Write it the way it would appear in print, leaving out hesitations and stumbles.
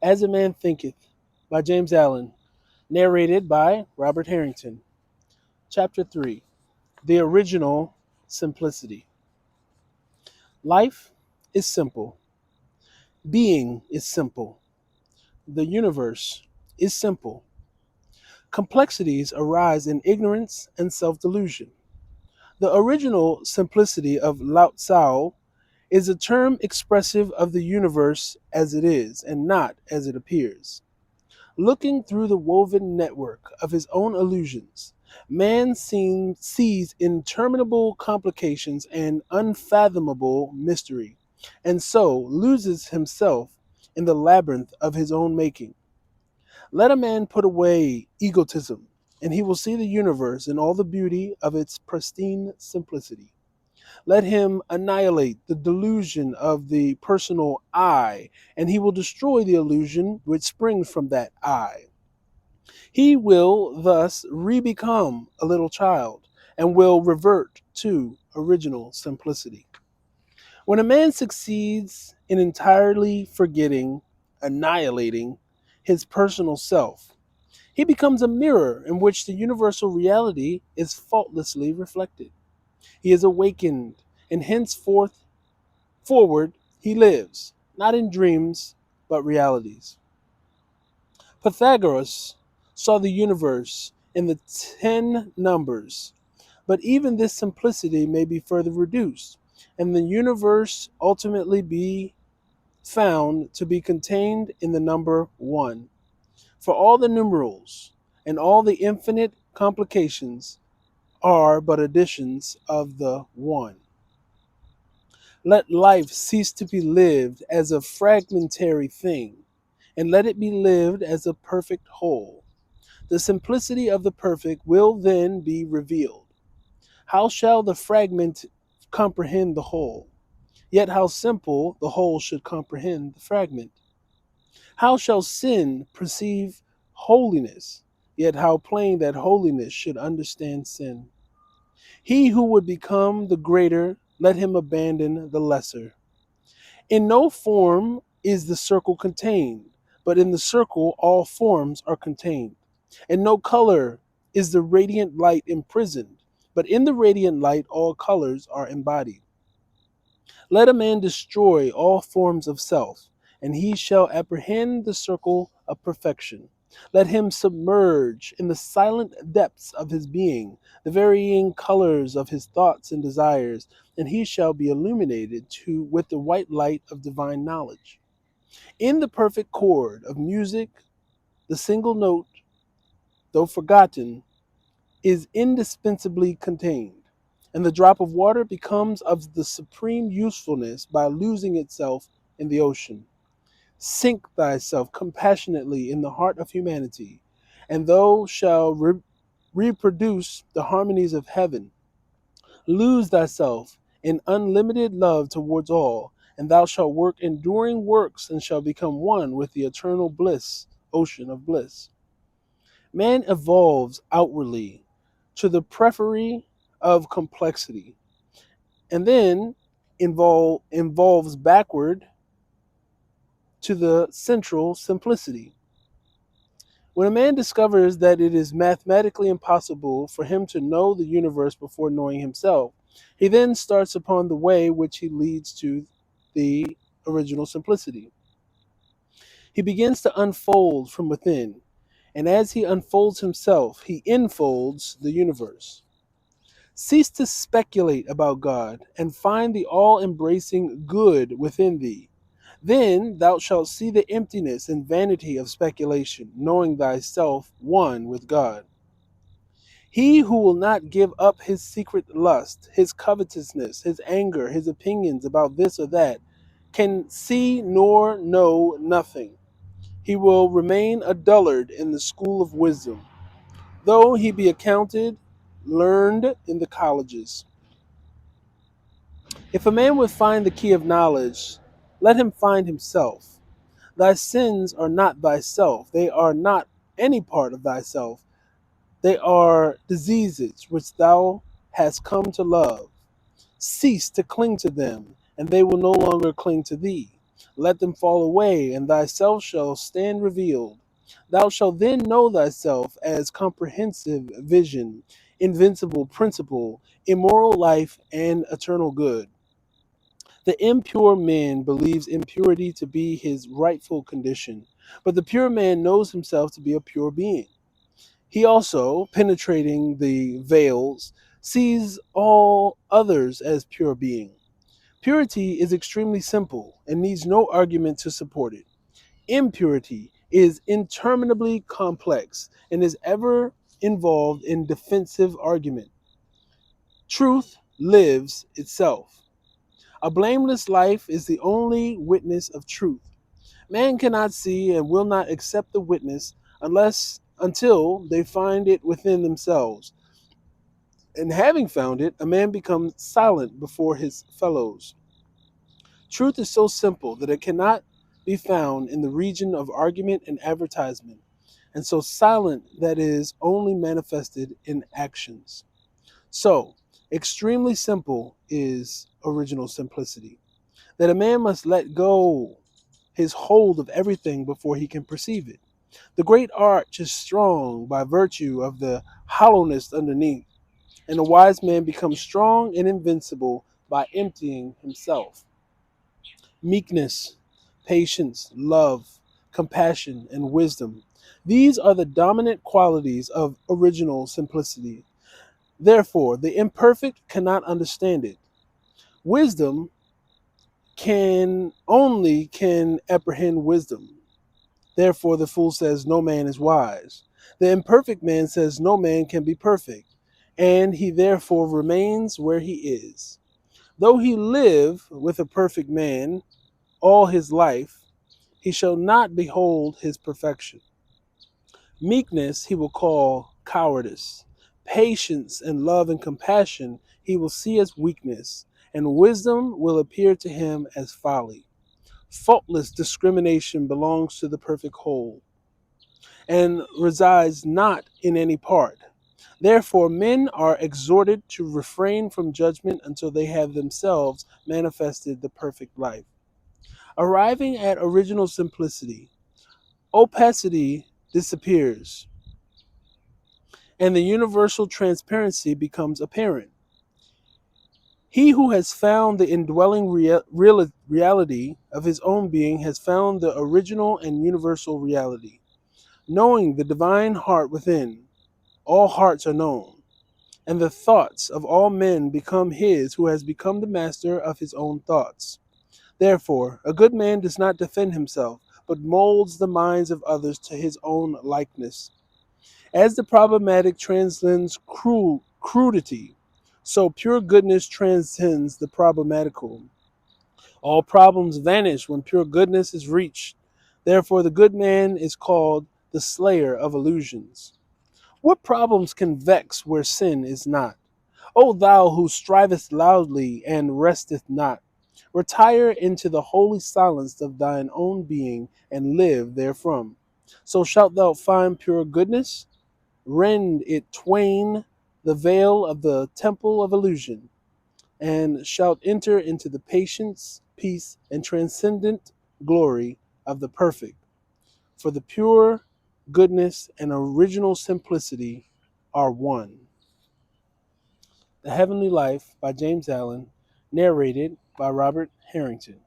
As a Man Thinketh by James Allen, narrated by Robert Harrington. Chapter 3: The Original Simplicity. Life is simple. Being is simple. The universe is simple. Complexities arise in ignorance and self delusion. The original simplicity of Lao Tzu is a term expressive of the universe as it is and not as it appears. Looking through the woven network of his own illusions, man sees interminable complications and unfathomable mystery, and so loses himself in the labyrinth of his own making. Let a man put away egotism, and he will see the universe in all the beauty of its pristine simplicity. Let him annihilate the delusion of the personal I, and he will destroy the illusion which springs from that I. He will thus re-become a little child and will revert to original simplicity. When a man succeeds in entirely forgetting, annihilating his personal self, he becomes a mirror in which the universal reality is faultlessly reflected. He is awakened, and henceforth forward he lives, not in dreams, but realities. Pythagoras saw the universe in the 10 numbers, but even this simplicity may be further reduced, and the universe ultimately be found to be contained in the number 1. For all the numerals and all the infinite complications are but additions of the 1. Let life cease to be lived as a fragmentary thing, and let it be lived as a perfect whole. The simplicity of the perfect will then be revealed. How shall the fragment comprehend the whole? Yet how simple the whole should comprehend the fragment. How shall sin perceive holiness? Yet how plain that holiness should understand sin. He who would become the greater, let him abandon the lesser. In no form is the circle contained, but in the circle all forms are contained. In no color is the radiant light imprisoned, but in the radiant light all colors are embodied. Let a man destroy all forms of self, and he shall apprehend the circle of perfection. Let him submerge in the silent depths of his being the varying colors of his thoughts and desires, and he shall be illuminated with the white light of divine knowledge. In the perfect chord of music, the single note, though forgotten, is indispensably contained, and the drop of water becomes of the supreme usefulness by losing itself in the ocean. Sink thyself compassionately in the heart of humanity, and thou shalt reproduce the harmonies of heaven. Lose thyself in unlimited love towards all, and thou shalt work enduring works and shall become one with the eternal bliss, ocean of bliss. Man evolves outwardly to the periphery of complexity, and then evolves backward to the central simplicity. When a man discovers that it is mathematically impossible for him to know the universe before knowing himself, he then starts upon the way which he leads to the original simplicity. He begins to unfold from within, and as he unfolds himself, he enfolds the universe. Cease to speculate about God, and find the all embracing good within thee. Then thou shalt see the emptiness and vanity of speculation, knowing thyself one with God. He who will not give up his secret lust, his covetousness, his anger, his opinions about this or that, can see nor know nothing. He will remain a dullard in the school of wisdom, though he be accounted learned in the colleges. If a man would find the key of knowledge, let him find himself. Thy sins are not thyself. They are not any part of thyself. They are diseases which thou hast come to love. Cease to cling to them, and they will no longer cling to thee. let them fall away, and thyself shall stand revealed. Thou shalt then know thyself as comprehensive vision, invincible principle, immoral life, and eternal good. The impure man believes impurity to be his rightful condition, but the pure man knows himself to be a pure being. He also, penetrating the veils, sees all others as pure being. Purity is extremely simple and needs no argument to support it. Impurity is interminably complex and is ever involved in defensive argument. Truth lives itself. A blameless life is the only witness of truth. Man cannot see and will not accept the witness until they find it within themselves. And having found it, a man becomes silent before his fellows. Truth is so simple that it cannot be found in the region of argument and advertisement, and so silent that it is only manifested in actions. So, extremely simple is original simplicity, that a man must let go his hold of everything before he can perceive it. The great arch is strong by virtue of the hollowness underneath, and a wise man becomes strong and invincible by emptying himself. Meekness, patience, love, compassion, and wisdom. These are the dominant qualities of original simplicity. Therefore, the imperfect cannot understand it. Wisdom can apprehend wisdom. Therefore, the fool says, no man is wise. The imperfect man says, no man can be perfect, and he therefore remains where he is. Though he live with a perfect man all his life, he shall not behold his perfection. Meekness he will call cowardice. Patience and love and compassion he will see as weakness, and wisdom will appear to him as folly. Faultless discrimination belongs to the perfect whole, and resides not in any part. Therefore, men are exhorted to refrain from judgment until they have themselves manifested the perfect life. Arriving at original simplicity, opacity disappears, and the universal transparency becomes apparent. He who has found the indwelling reality of his own being has found the original and universal reality. Knowing the divine heart within, all hearts are known, and the thoughts of all men become his who has become the master of his own thoughts. Therefore, a good man does not defend himself, but molds the minds of others to his own likeness. As the problematic transcends crudity, so pure goodness transcends the problematical. All problems vanish when pure goodness is reached. Therefore, the good man is called the slayer of illusions. What problems can vex where sin is not? O thou who strivest loudly and resteth not, retire into the holy silence of thine own being and live therefrom. So shalt thou find pure goodness, rend it twain the veil of the temple of illusion, and shalt enter into the patience, peace, and transcendent glory of the perfect. For the pure goodness and original simplicity are one. The Heavenly Life by James Allen, narrated by Robert Harrington.